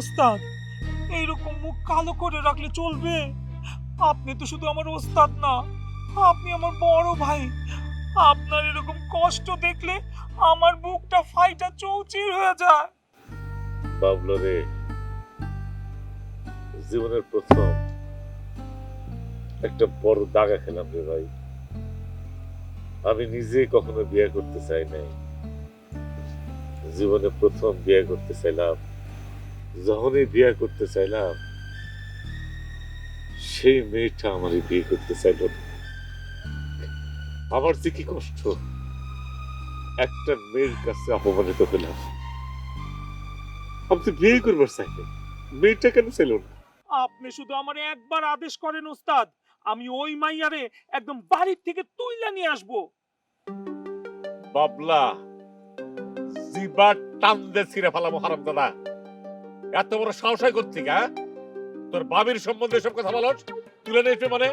ওস্তাদ, এইরকম মুখ কালো করে রাখলে চলবে? আপনি তো শুধু আমার ওস্তাদ না, আপনি আমার বড় ভাই। আপনার এরকম কষ্ট দেখলে আমার বুকটা ফাইটা চৌচির হয়ে যায়। বাবলা রে, জীবনের প্রথম একটা বড় দাগা খেলাম রে ভাই। আমি নিজে কখনো বিয়ে করতে চাই নাই, জীবনে প্রথম বিয়ে করতে চাইলাম। যখনই বিয়ে করতে চাইলাম, সেই মেয়েটা আমারই বিয়ে করতে চাইল না। আমার যে কি কষ্ট, একটা মেয়ের কাছে অপমানিত হলাম। আমি তো বিয়ে করবার চাইলে, মেয়েটা কেন চাইল না? আপনি শুধু আমার একবার আদেশ করেন ওস্তাদ, আমি ওই মাইয়ারে একদম বাড়ির থেকে তুইলা নিয়ে আসবো। বাবলা, জিবার টান দে ছিঁড়ে ফেলাম হারামজাদা। এত বড় সাহস হয় কোত্থেকে, হ্যাঁ? তোর বাবির সম্বন্ধে সব কথা বলছ, তুলে নিয়েছে মানে?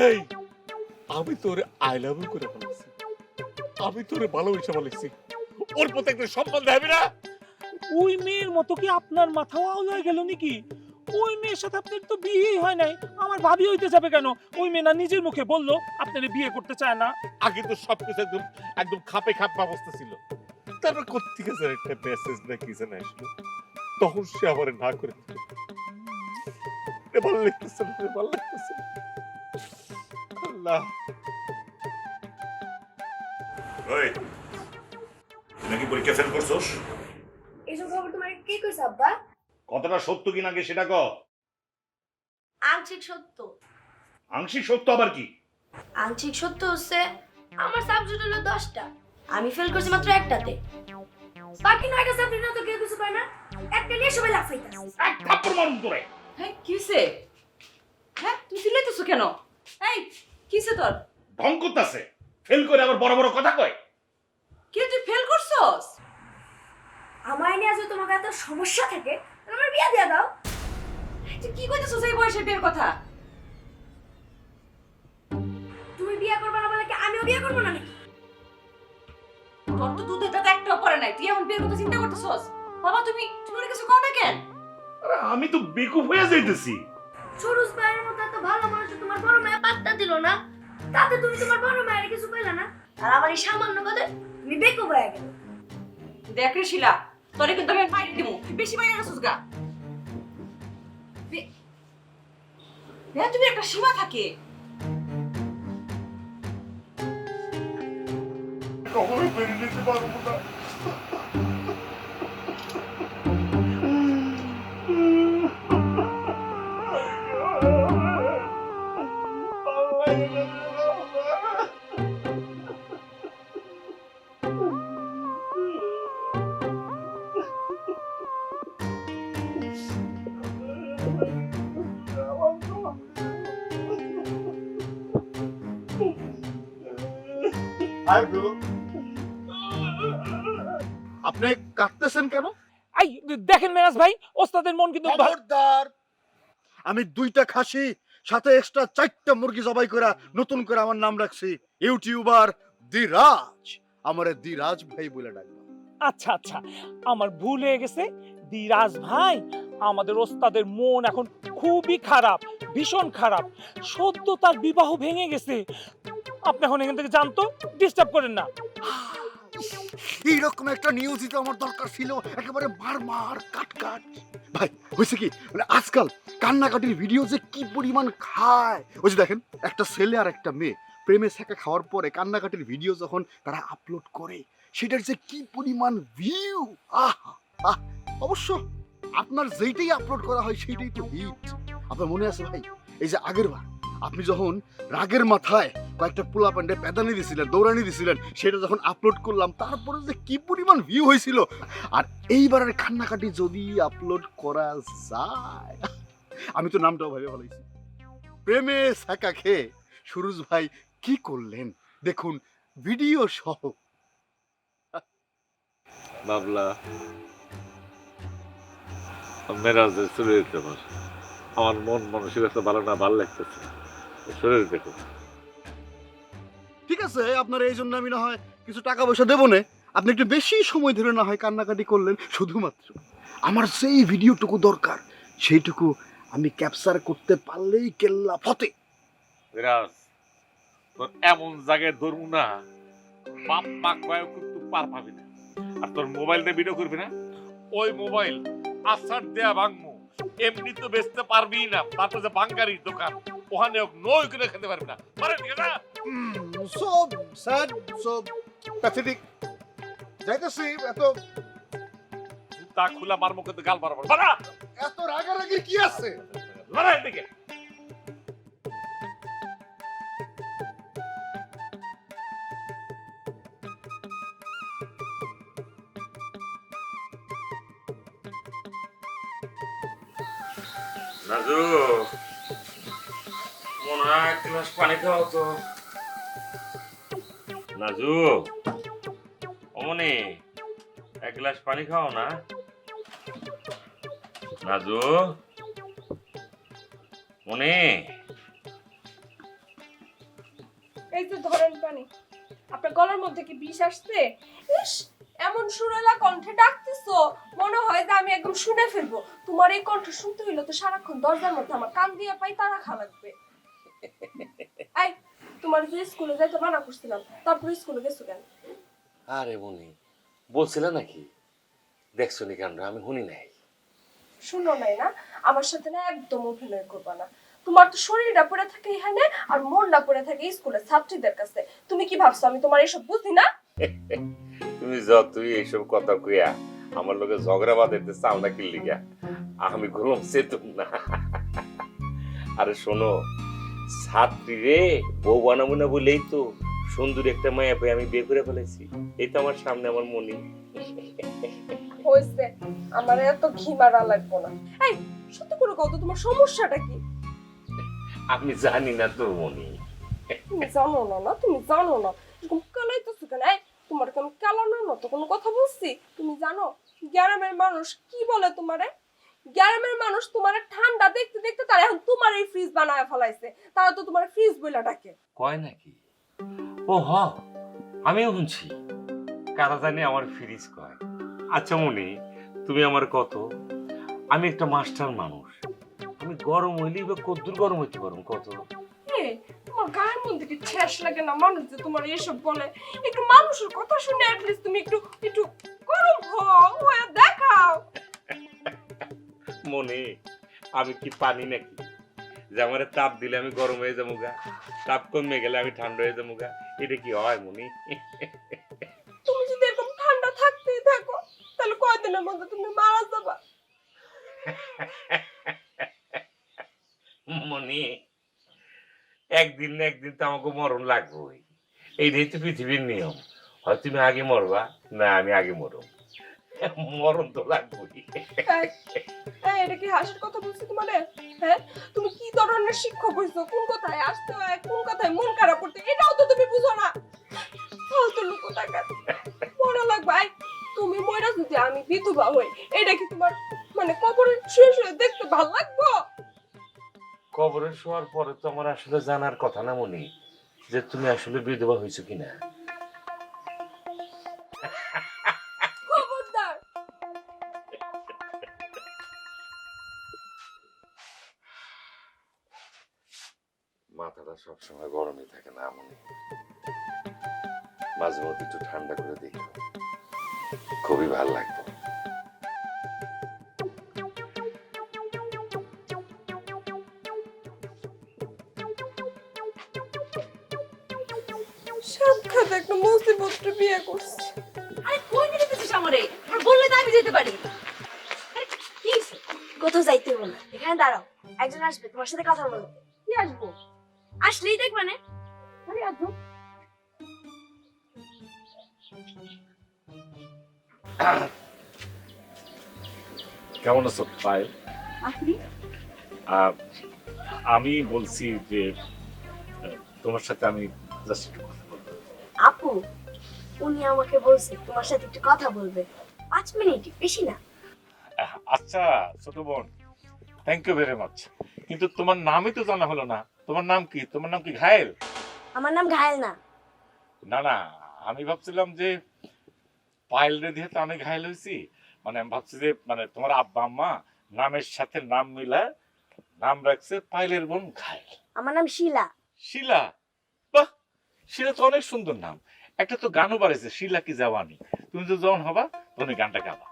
এই, আমি তোরে আই লাভ ইউ করে বলেছি, আমি তোরে ভালোবেসে বলেছি, ওর প্রতি একটু সম্মান দেবে না? ওই মেয়ের মতো কি আপনার মাথাও আউল হয়ে গেল নাকি? ওই মেয়ের সাথে আপনার তো বিয়েই হয় নাই, আমার ভাবি হইতে যাবে কেন? ওই মেয়ে না নিজের মুখে বললো আপনারে বিয়ে করতে চায় না। আগে তো সবকিছু একদম একদম খাপে খাপ ব্যবস্থা ছিল, তারপর কোত্থেকে যেন একটা মেসেজ না কি যেন আসলো, তখন সে আমার না করে দিল। ভালো লাগতেছে না, ভালো লাগতেছে না। আল্লাহ, ওই নাকি পরীক্ষা ফেল করছস? এসব খবর তোমার কে কইছে আব্বা? কতটা সত্য কিনা আগে সেটা ক। আংশিক সত্য। আংশিক সত্য আবার কি? আংশিক সত্য হচ্ছে আমার সাবজেক্ট হলো 10টা, আমি ফেল করছি মাত্র একটাতে। বাকি 9টা সাবজেক্ট না তো কেউ কিছু পায় না, একটা নিয়ে সবাই লাফাইতাছে। এক থাপ্পড় মারুম তোরে। হ্যাঁ কিসে? হ্যাঁ তুই চিল্লাইতেছ কেন? এই কিসে তোর? ঢং করতেছে, ফেল করে আবার বড় বড় কথা কয়। কি তুই ফেল করছস? আমার নিয়ে আজ তোমার এত সমস্যা থাকে, আমার বিয়ে দিয়ে দাও। তুই কি কইতেছস এই বয়সের বিয়ের কথা? তুমি বিয়ে করবে না বলে কি আমিও বিয়ে করব না নাকি? তোর তো দুধের দাঁত একটাও পড়ে নাই, তুই এখন বিয়ের কথা চিন্তা করতেছস? বাবা তুমি ওর কিছু কও না কেন? আরে আমি তো বেকুব হয়ে যাইতেছি। সুরুজ ভাইয়ের মতো এত ভালো মানুষ তোমার বড় মেয়ে পাত্তা দিল না, তাতে তুমি তোমার বড় মায়ের কিছু কইলা না, আর আমার এই সামান্য কথা তুমি বেকুব হয়ে গেল। দেখ রে শিলা, তোরে কিন্তু আমি মাইরে দিমু, তুই বেশি মাইরে গেছস গা। তুমি একটা সীমা থাকে। কখনো মেনে নিতে পারবো না। আপনি কাঁদতেছেন কেন? এই দেখেন মেরাজ ভাই, ওস্তাদের মন কিন্তু খবরদার! আমি 2টা খাসি সাথে এক্সট্রা 4টা মুরগি জবাই করে নতুন করে আমার নাম রাখছি ইউটিউবার দিরাজ। আমারে দিরাজ ভাই বলে ডাকবা। আচ্ছা আচ্ছা, আমার ভুল হয়ে গেছে দিরাজ ভাই। আমাদের ওস্তাদের মন এখন খুবই খারাপ, ভীষণ খারাপ। সদ্য তার বিবাহ ভেঙে গেছে। আপনি এখন এখান থেকে জানতো, ডিস্টার্ব করেন না। এইরকম একটা নিউজই তো আমার দরকার ছিল, একেবারে মার কাট কাট। ভাই হয়েছে কি, মানে আজকাল কান্নাকাটির ভিডিও যে কি পরিমাণ খায়। ওই যে দেখেন, একটা ছেলে আর একটা মেয়ে প্রেমে ছেঁকা খাওয়ার পরে কান্নাকাটির ভিডিও যখন তারা আপলোড করে, সেটার যে কি পরিমাণ ভিউ। অবশ্য আপনার যেইটাই আপলোড করা হয় সেইটাই তো হিট। আপনার মনে আছে ভাই, এই যে আগের বার আপনি যখন রাগের মাথায় কয়েকটা পোলা প্যান্ডে প্যাদানি দিছিলেন, দৌড়ানি দিছিলেন, সেটা যখন আপলোড করলাম তারপরে যে কি পরিমাণ ভিউ হয়েছিল। আর এইবারের কান্নাকাটি যদি আপলোড করা যায়, আমি তো নামটাও ভাবে ভালোইছি, প্রেমে ছাকা খেয়ে সুরুজ ভাই কি করলেন দেখুন ভিডিও সহ। বাবলা, মেরাজে চলে যেতে পার, আমার মন মানসিকতা ভালো না, ভালো লাগতেছে, চলে যেতে। ঠিক আছে, আপনার এই জন্য আমি না হয় কিছু টাকা পয়সা দেবো না, আপনি একটু বেশি সময় ধরে না হয় কান্নাকাটি করলেন, শুধুমাত্র আমার সেই ভিডিওটুকু দরকার, সেইটুকু আমি ক্যাপচার করতে পারলেই কেল্লা ফতে। বিরাজ তোর এমন জায়গায় ধরবো না, বাপ মাক কয়েও কিন্তু পার পাবি না। আর তোর মোবাইল দিয়ে ভিডিও করবি না, ওই মোবাইল আসার দেয়া ভাঙবো। এমনি তো বেচতে পারবি না, তারপর যে বাঙ্গারির দোকান ওখানে নই করে খেতে পারবি না। পারে ঠিক আছে? সব স্যাড, সব প্যাথেটিক। যাইতেছি, এত তা খোলা মার মুখে গাল বরাবর বাড়া। এত রাগারাগির কি আছে? লড়াই দিকে নাজু, মনে হয় এক গ্লাস পানি খাও তো। নাজু, অমনি এক গ্লাস পানি খাও না। নাজু, মনে এই যে ধরেন পানি। আপনার গলার মধ্যে কি বিষ আসছে? ইস, এমন সুরেলা কণ্ঠে ডাকতেছো, মনে হয় যে আমি একদম শুনে ফেলবো। তোমার এই কণ্ঠ শুনতে হইলে তো সারাক্ষণ দরজার মধ্যে আমার কান দিয়ে পাই তা রাখা লাগবে। আই, তোমার যে স্কুলে যাইতে মানা করছিলাম, তারপরে স্কুলে গেছো কেন? আরে মনি, বলছিলে নাকি? দেখছো নি কাণ্ড, আমি শুনি নাই। শুনো নাই না, আমার সাথে না একদম অভিনয় করবা না। তোমার তো শরীরটা পড়ে থাকে এখানে আর মনটা পড়ে থাকে স্কুলের ছাত্রীদের কাছে। তুমি কি ভাবছো আমি তোমার এসব বুঝি না? তুমি যতই এইসব কথা কইয়া আমার লোকে ঝগড়া বাঁধাইতে চাও না, কি লিগা? আমি গরম চেতুম না। আরে শোনো, ছাত্রী রে বউ বানাবো না বলেই তো সুন্দর একটা মায়া পেয়ে আমি বিয়ে করে ফেলেছি। এই তো আমার সামনে আমার মনি। হয়েছে, আমার এত ঘি মারা লাগবো না। এই, সত্যি করে কত তোমার সমস্যাটা কি? আমি জানি না তো মনি। তুমি জানো না? না তুমি জানো না, এরকম কালাইতেছো কেন? এই, তোমার কেন কালানোর মতো কোনো কথা বলছি? তুমি জানো গ্রামের মানুষ কি বলে তোমারে? গ্রামের মানুষ তোমারে ঠান্ডা দেখতে দেখতে তারা এখন তোমার এই ফ্রিজ বানায় ফেলাইছে। তারা তো তোমার ফ্রিজ বইলা ডাকে। কয় নাকি? ও হ, আমিও শুনছি কারা জানি আমার ফ্রিজ কয়। আচ্ছা মনি, তুমি আমার কত, আমি একটা মাস্টার মানুষ, আমি গরম হইলেই বা কদ্দুর গরম হইতে পারুম কত? এই, তোমার গায়ের মধ্যে কি ঠেস লাগে না মানুষ যে তোমার এসব বলে? একটু মানুষের কথা শুনে অ্যাটলিস্ট তুমি একটু একটু গরম হও, হয়ে দেখাও। মনে আমি কি পানি নাকি যে আমার তাপ দিলে আমি গরম হয়ে যাবো গা, তাপ কমে গেলে আমি ঠান্ডা হয়ে যাবো গা? এটা কি হয় মনি? তুমি যদি এরকম ঠান্ডা থাকতেই থাকো তাহলে কয়দিনের মধ্যে তুমি মারা যাবা। মনি, একদিন না একদিন তো আমাকে মরণ লাগবেই। এইটাই তো পৃথিবীর নিয়ম। হয় তুমি আগে মরবা, না আমি আগে মরব, মরণ তো লাগবেই। হ্যাঁ, এটা কি হাসির কথা বলছি তোমারে? হ্যাঁ, তুমি কি ধরনের শিক্ষক হইছো? কোন কথায় আসতে হয়, কোন কথায় মন খারাপ করতে, এটাও তো তুমি বুঝো না। ফালতু লোক টাকা মরা লাগবে। আই, তুমি মইরা যদি আমি বিধবা হই, এটা কি তোমার মানে কবরে শুয়ে শুয়ে দেখতে ভালো লাগবে? কবরে শোয়ার পরে তো আমার আসলে জানার কথা না মনি, যে তুমি আসলে বিধবা হয়েছো কিনা। খবরদার। মাথাটা সবসময় গরমই থাকে না মনি, মাঝে মধ্যে একটু ঠান্ডা করে দেখো, খুবই ভালো লাগবে। সাক্ষাৎ একটা মুসিবতটা বিয়ে করছে। আরে কই নিয়ে যেতেছিস আমারে? আর বললে তো আমি যেতে পারি। আরে কি হইছে? কোথাও যাইতে হবে না, এখানে দাঁড়াও, একজন আসবে তোমার সাথে কথা বলবে। কি আসবো? আসলেই দেখবে না। আরে আসবো। কেমন আছো পায়েল? আপনি? আমি বলছি যে তোমার সাথে আমি জাস্ট একটু কথা বলবো। আপু, উনি আমাকে বলছে তোমার সাথে একটু কথা বলবে, 5 মিনিট, বেশি না। আচ্ছা ছোট বোন, থ্যাংক ইউ ভেরি মাচ। কিন্তু তোমার নামই তো জানা হলো না। তোমার নাম কি? তোমার নাম কি ঘায়েল? আমার নাম ঘায়েল না। না না, আমি ভাবছিলাম যে পাইলরে দিয়ে তো আমি ঘায়ল হয়েছি, মানে আমি ভাবছি যে মানে তোমার আব্বা আম্মা নামের সাথে নাম মিলা নাম রাখছে পাইলের বোন ঘায়ল। আমার নাম শিলা। শিলা? বাহ, শিলা তো অনেক সুন্দর নাম। একটা তো গানও বাড়াইছে, শিলা কি জওয়ানি। তুমি তো যখন হবা তখন ওই গানটা গাবা।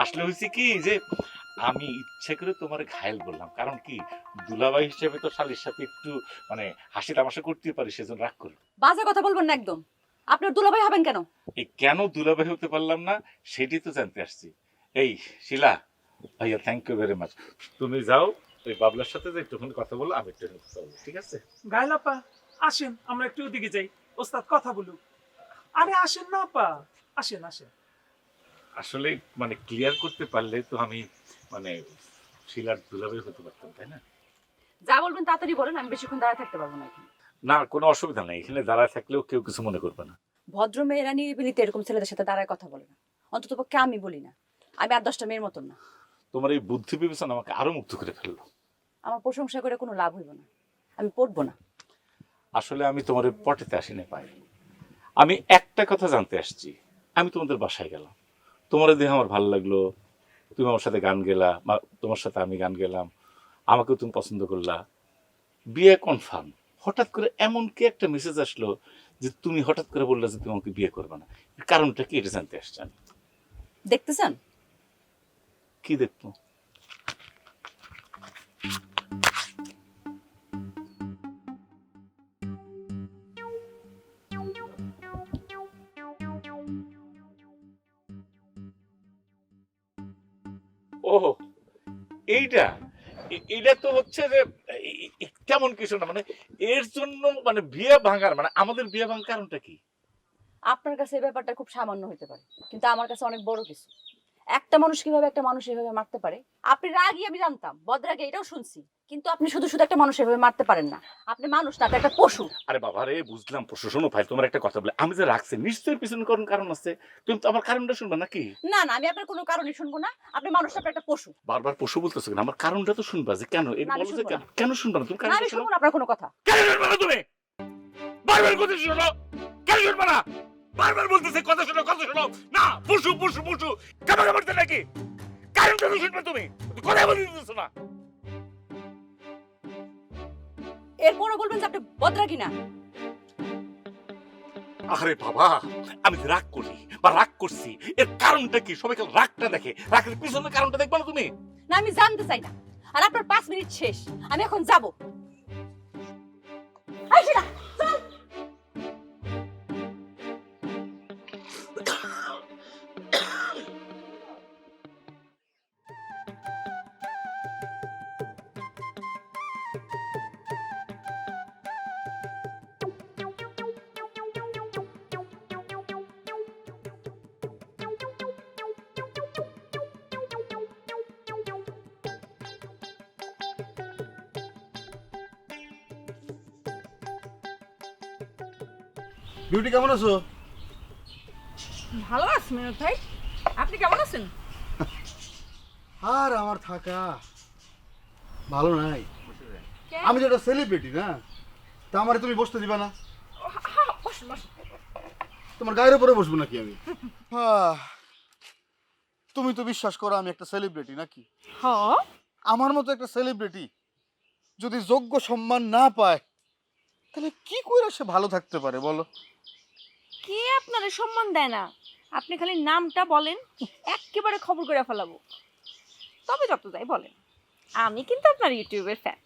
আসলে হয়েছে কি যে আমি ইচ্ছে করে তোমার ঘায়ল বললাম, কারণ কি দুলাভাই হিসেবে তো শালির সাথে একটু মানে হাসি তামাশা করতে পারি, সেজন্য রাগ করো। বাজে কথা বলবেন না একদম। আপনার দুলাভাই হবেন কেন? এই কেন দুলাভাই হতে পারলাম না সেটাই তো জানতে আসছি। এই শিলা ভাইয়া, থ্যাংক ইউ ভেরি মাচ। তুমি যাও ওই বাবলার সাথে যে একটুখানি কথা বলো, আমি একটু কথা বলবো, ঠিক আছে? গাইল আপা আসেন, আমরা একটু ওদিকে যাই, ওস্তাদ কথা বলুক। আরে আসেন না আপা, আসেন আসেন। আসলে মানে ক্লিয়ার করতে পারলে তো আমি মানে শিলার দুলাভাই হতে পারতাম, তাই না? যা বলবেন তাড়াতাড়ি বলেন, আমি বেশিক্ষণ দাঁড়ায় থাকতে পারবো না এখানে। না, কোনো অসুবিধা নেই, এখানে দাঁড়ায় থাকলেও কেউ কিছু মনে করবে না। ভদ্র মেয়েরা নিরিবিলিতে এরকম ছেলেদের সাথে দাঁড়ায় কথা বলে না, অন্তত পক্ষে আমি বলি না। আমি আর 10টা মেয়ের মতন না। তোমার এই বুদ্ধি বিবেচনা আমাকে আরো মুগ্ধ করে ফেললো। আমার প্রশংসা করে কোনো লাভ হইব না, আমি পড়বো না। আসলে আমি তোমার পটেতে আসিনি পাই, আমি একটা কথা জানতে আসছি। আমি তোমাদের বাসায় গেলাম, তোমার দেখে আমার ভালো লাগলো, তুমি আমার সাথে গান গেলা, তোমার সাথে আমি গান গেলাম, আমাকেও তুমি পছন্দ করলা, বিয়ে কনফার্ম। হঠাৎ করে এমন কি একটা মেসেজ আসলো যে তুমি হঠাৎ করে বললে যে তুমি আমাকে বিয়ে করবে না, এর কারণটা কি এটা জানতে আসছি আমি। দেখতে চান? কি দেখবো? ও এইটা, এটা তো হচ্ছে যে কেমন কিছু না, মানে এর জন্য মানে বিয়ে ভাঙার মানে আমাদের বিয়ে ভাঙার কারণটা কি? আপনার কাছে এই ব্যাপারটা খুব সামান্য হতে পারে, কিন্তু আমার কাছে অনেক বড় কিছু। একটা মানুষ কিভাবে একটা মানুষ এভাবে মারতে পারে? আপনি রাগী আমি জানতাম, বদরাগে এটাও শুনছি, কিন্তু আপনি শুধু শুধু একটা মানুষ এভাবে মারতে পারেন না। আপনি মানুষ না, আপনি একটা পশু। আরে বাবা রে, বুঝলাম পশু। শোনো ভাই, তোমার একটা কথা বলে, আমি যে রাখছি নিশ্চয়ই পিছনে কারণ আছে, তুমি তো আমার কারণটা শুনবে নাকি? না না, আমি আপনার কোনো কারণে শুনবো না। আপনি মানুষ না, আপনি একটা পশু। বারবার পশু বলতেছো কেন? আমার কারণটা তো শুনবা, যে কেন এই না, আমি বলো যে শুনবো কেন না। কেন শুনবা না তুমি? না, কারণটা আমি শোনো। শুনবো না আপনার কোনো কথা। কেন শুনবা না তুমি? বারবার কথা শোনো, কেন শুনবা না? বারবার বলতেছে কথা শোনো কথা শোনো। না, পশু পশু পশু কেমন করতে নাকি? কারণটা তো শুনবে তুমি, কথা বলতে দিতেছো না। এরপরও বলবেন যে আপনি বদরাগী না। আরে বাবা, আমি যে রাগ করি বা রাগ করছি এর কারণটা কি? সবাই খালি রাগটা দেখে, রাগের পিছনে কারণটা দেখবা না তুমি? না, আমি জানতে চাই না। আর আপনার 5 মিনিট শেষ, আমি এখন যাব। আইসি না, চল। বিউটি কেমন আছো? ভালো আছি মেহনত ভাই, আপনি কেমন আছেন? আর আমার থাকা ভালো নাই। আমি তো একটা সেলিব্রিটি না, তা আমারে তুমি বসতে দিবা না? বসুন বসুন। তোমার গায়ের উপরে বসবো নাকি আমি? তুমি তো বিশ্বাস করো আমি একটা সেলিব্রিটি নাকি? হ্যাঁ, আমার মতো একটা সেলিব্রিটি যদি যোগ্য সম্মান না পায় তাহলে কি করে সে ভালো থাকতে পারে বলো? কে আপনারে সম্মান দেয় না? আপনি খালি নামটা বলেন, একেবারে খবর করে ফেলাবো। তবে যত যাই বলেন, আমি কিন্তু আপনার ইউটিউবের ফ্যান।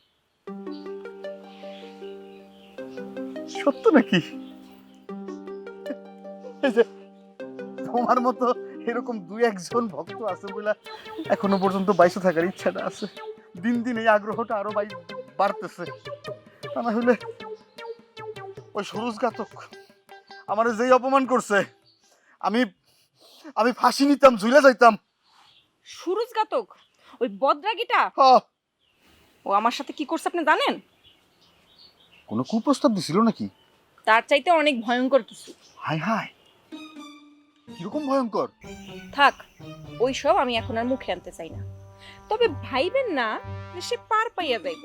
সত্য নাকি? এই যে তোমার মতো এরকম 2-1 জন ভক্ত আছে বলে এখনো পর্যন্ত বাইসে থাকার ইচ্ছাটা আছে। দিন দিন এই আগ্রহটা আরো বাড়তেছে। তা না হলে ওই সরুজ ঘাতক আমার যেই অপমান করছে, আমি আমি ফাঁসি নিতাম, ঝুলে যাইতাম। সুরজ ঘাতক ওই বদরাগীটা, ও আমার সাথে কি করছে আপনি জানেন? কোনো কুপ্রস্তাব দিছিল নাকি? তার চাইতে অনেক ভয়ঙ্কর কিছু। হাই হাই, কিরকম ভয়ঙ্কর? থাক, ওই সব আমি এখন আর মুখে আনতে চাই না। তবে ভাইবেন না যে সে পার পাইয়া যাইব।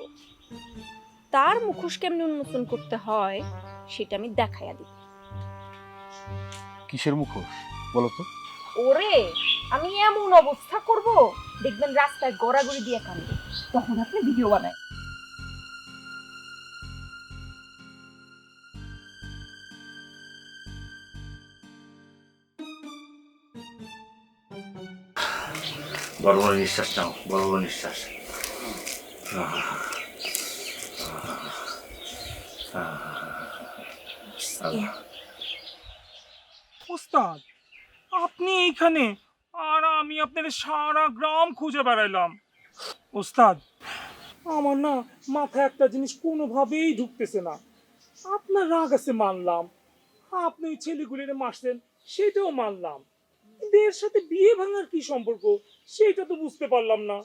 তার মুখোশ কেমনে উন্মোচন করতে হয় সেটা আমি দেখাইয়া দিব। কিসের মুখোশ বলো তো? ওরে আমি এমন অবস্থা করব দেখবেন রাস্তায় গড়াগড়ি দিয়ে কান্দে, তখন আপনি ভিডিও বানায়। বড় বড় নিঃশ্বাস নাও, বড় বড় নিঃশ্বাস। ওস্তাদ, আপনি এইখানে আর আমি আপনার সারা গ্রাম খুঁজে বেড়াইলাম। ওস্তাদ, আমার না মাথায় একটা জিনিস কোনোভাবেই ঢুকতেছে না। আপনার রাগ আছে মানলাম, আপনি ওই ছেলেগুলিরে মারছেন সেটাও মানলাম, কিন্তু এর সাথে বিয়ে ভাঙার কি সম্পর্ক সেটা তো বুঝতে পারলাম না।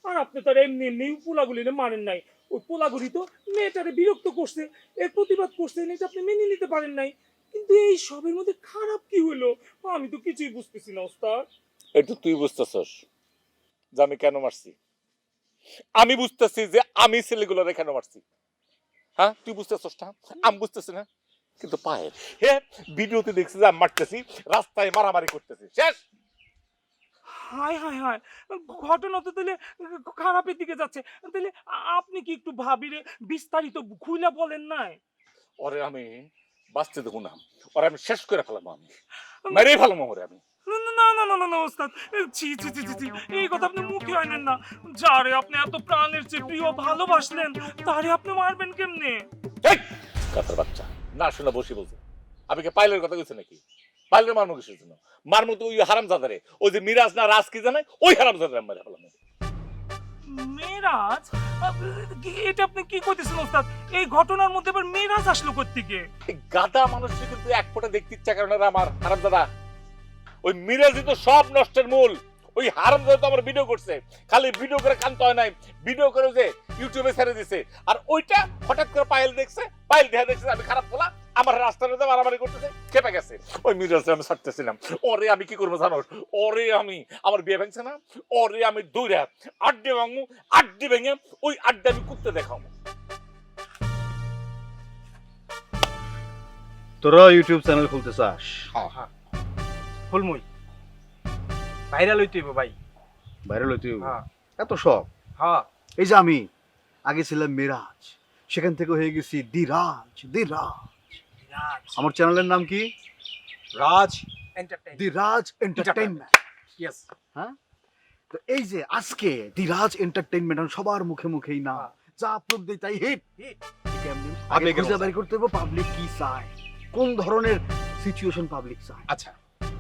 আর আপনি তার এমনি এমনি পোলাগুলিরে মারেন নাই, ওই পোলাগুলি তো মেয়েটারে বিরক্ত করছে, এর প্রতিবাদ করছেন, এটা আপনি মেনে নিতে পারেন নাই। কিন্তু এই সবের মধ্যে খারাপ কি হলো আমি তো কিছুই বুঝতেছি না ওস্তাদ। একটু তুই বুঝতেছস যে আমি কেন মারছি? আমি বুঝতেছি যে আমি ছেলেগুলোরে কেন মারছি। হ্যাঁ, তুই বুঝতেছস না? আমি বুঝতেছি না। কিন্তু পায়ের হ্যাঁ ভিডিওতে দেখছি যে আমি মারতেছি, রাস্তায় মারামারি করতেছি, শেষ। হায় হায় হায়, ঘটনা তো তাহলে খারাপের দিকে যাচ্ছে। তাহলে আপনি কি একটু ভাবিরে বিস্তারিত খুইলা বলেন নাই? ওরে আমি বাঁচতে দেবো না, ওরে আমি শেষ করে ফেলাবো, আমি মেরেই ফেলাবো ওরে আমি। না না না না না ওস্তাদ, ছি ছি ছি ছি ছি, এই কথা আপনি মুখে আনেন না। যারে আপনি এত প্রাণের চেয়ে প্রিয় ভালোবাসলেন তারে আপনি মারবেন কেমনে? এই কাতার বাচ্চা, না শোনা বসে বলছে। আমি কি পাইলের কথা কইছি নাকি? পাইলের মারমো কিসের জন্য? মারমো তো ওই হারামজাদারে, ওই যে মিরাজ না রাজ কি জানে, ওই হারামজাদারে মেরে ফেলাম। মেরাজ? এটা আপনি কি কইতেছেন ওস্তাদ? এই ঘটনার মধ্যে আবার মেরাজ আসলো কোত্থেকে? গাদা মানুষকে কিন্তু এক ফোঁটা দেখতে ইচ্ছা করে না আমার হারামজাদা। ওই মিরাজই তো সব নষ্টের মূল। ওই হারামজাদা তো আমার ভিডিও করছে, খালি ভিডিও করে কান্ত হয় নাই, ভিডিও করে যে ইউটিউবে ছেড়ে দিছে। আর ওইটা হঠাৎ করে পায়েল দেখছে, পায়েল দেখছে আমি খারাপ বলা, আমার রাস্তার মধ্যে মারামারি করতেছে, খেপে গেছে। ওই মিরাজে আমি ছাড়তেছিলাম, ওরে আমি কি করবো জানো? ওরে আমি, আমার বিয়ে ভাঙছে না, ওরে আমি দৌড়া আড্ডি ভাঙবো, আড্ডি ভেঙে ওই আড্ডা আমি কুত্তে দেখাবো। তোরা ইউটিউব চ্যানেল খুলতে চাস? ফুলমুই ভাইরাল হইতে হইব ভাই। ভাইরাল হইতে হইব? হ্যাঁ। এত সব? হ্যাঁ। এই যে আমি আগে ছিলাম মিরাজ, সেখান থেকে হয়ে গেছি দিরাজ। আমার চ্যানেলের নাম কি? রাজ এন্টারটেইনমেন্ট। দিরাজ এন্টারটেইনমেন্ট। ইয়েস। হ্যাঁ, তো এই যে আজকে দিরাজ এন্টারটেইনমেন্ট সবার মুখে মুখেই না, যা আপলোড দেই তাই হিট। আগে খুঁজে বের করতে হবে পাবলিক কি চায়, কোন ধরনের সিচুয়েশন পাবলিক চায়। আচ্ছা,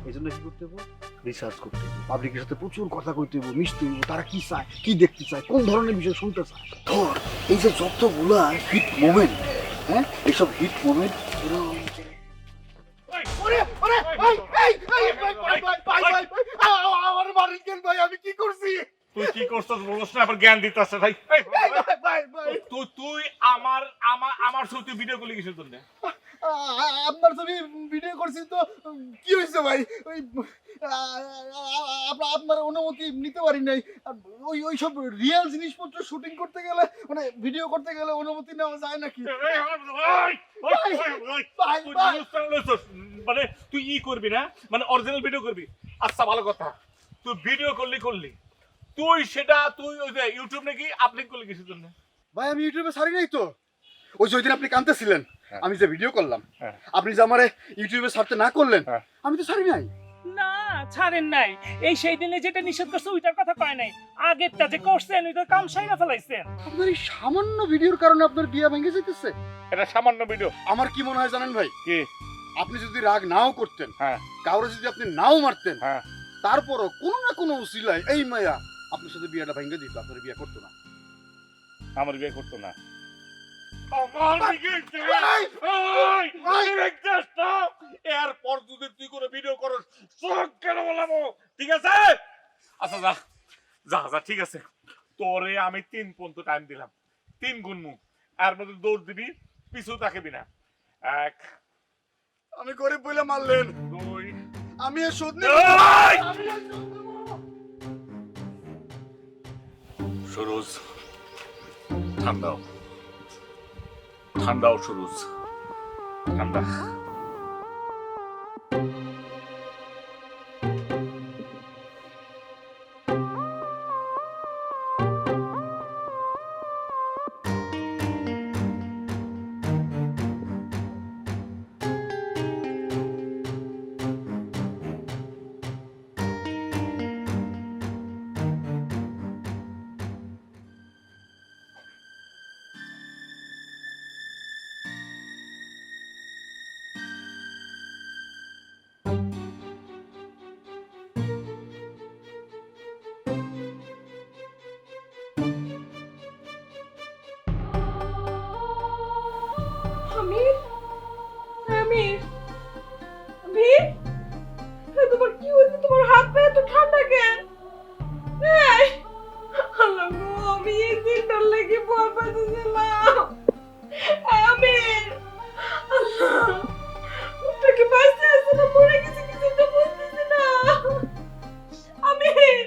এই জন্য কি করতে হবে? রিসার্চ করতে হবে, পাবলিকের সাথে প্রচুর কথা কইতে হবে, মিশতে হবে, তারা কি চায়, কি দেখতে চায়, কোন ধরনের বিষয় শুনতে চায়। ধর এই যে যতগুলা হিট মোমেন্ট, হ্যাঁ এইসব হিট মোমেন্ট আমি কি করছি? তুই কি করছিস বলছ না, আবার জ্ঞান দিতেছে ভাই। তুই আমার আমার আমার সত্যি ভিডিও করলি কিসের জন্য? আপনার ছবি ভিডিও করছি তো কি হয়েছে ভাই? ওই আপনার অনুমতি নিতে পারি নাই। ওই সব রিয়েল জিনিসপত্র শুটিং করতে গেলে, মানে ভিডিও করতে গেলে অনুমতি নেওয়া যায় নাকি? মানে তুই ই করবি না, মানে অরিজিনাল ভিডিও করবি। আচ্ছা ভালো কথা, তুই ভিডিও করলি তুই সেটা তুই ওই যে ইউটিউব নাকি আপলোড করলি কিসের জন্য? ভাই আমি ইউটিউবে ছাড়ি নাই তো। ওই যে ওই দিন আপনি কাঁদতেছিলেন, আমি যে ভিডিও করলাম, হ্যাঁ। আপনি যে আমারে ইউটিউবে ছাড়তে না করলেন, হ্যাঁ। আমি তো ছাড়ি নাই। না ছাড়েন নাই, এই সেই দিনে যেটা নিষেধ করছে ওইটার কথা কয় নাই, আগেরটা যে করছেন ওইটার কাম সাইরা ফেলাইছেন। আপনার এই সামান্য ভিডিওর কারণে আপনার বিয়ে ভেঙে যেতেছে। এটা সামান্য ভিডিও। আমার কি মনে হয় জানেন ভাই? কি? আপনি যদি রাগ নাও করতেন, হ্যাঁ, কাউরে যদি আপনি নাও মারতেন, হ্যাঁ, তারপরও কোনো না কোনো উসিলায় এই মায়া আপনার সাথে বিয়েটা ভেঙে দিত, আপনার বিয়ে করতো না। আমার বিয়ে করতো না। এরপর যদি তুই কোনো ভিডিও করস কেন বলবো? ঠিক আছে? আচ্ছা যা যা যা, ঠিক আছে, তোরে আমি 3 পর্যন্ত টাইম দিলাম, 3 গুনমু, এর মধ্যে দৌড় দিবি, পিছু তাকাবি না। 1, আমি গরিব বলে মারলেন, 2, আমি এর শোধ নেব। সুরজ ঠান্ডাও, ঠান্ডাও সুরজ, ঠান্ডা। কি হয়েছে তোমার হাত পা এত ঠান্ডা কেন? এই, আল্লাহ গো, আমি এই দিনটার লেগে ভয় পাইতেছিলাম। আমির, আল্লাহ, ওটা কি বাঁচতে আছে না মরে গেছে কিছু তো বুঝতেছি না। আমির,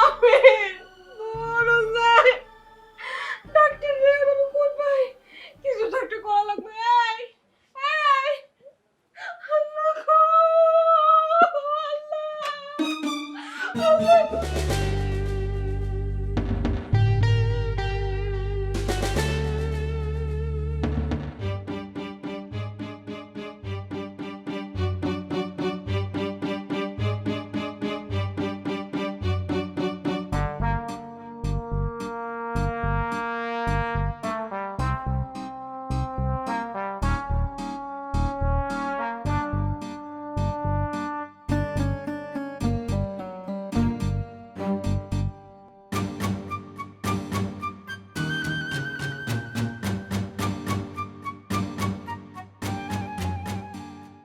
আমির, বড় যাই। ডাক্তার রে, আমি কোন ভাই? কিছু তো একটা করা লাগবে। এই, এই, আল্লাহ গো, আল্লাহ, আল্লাহ।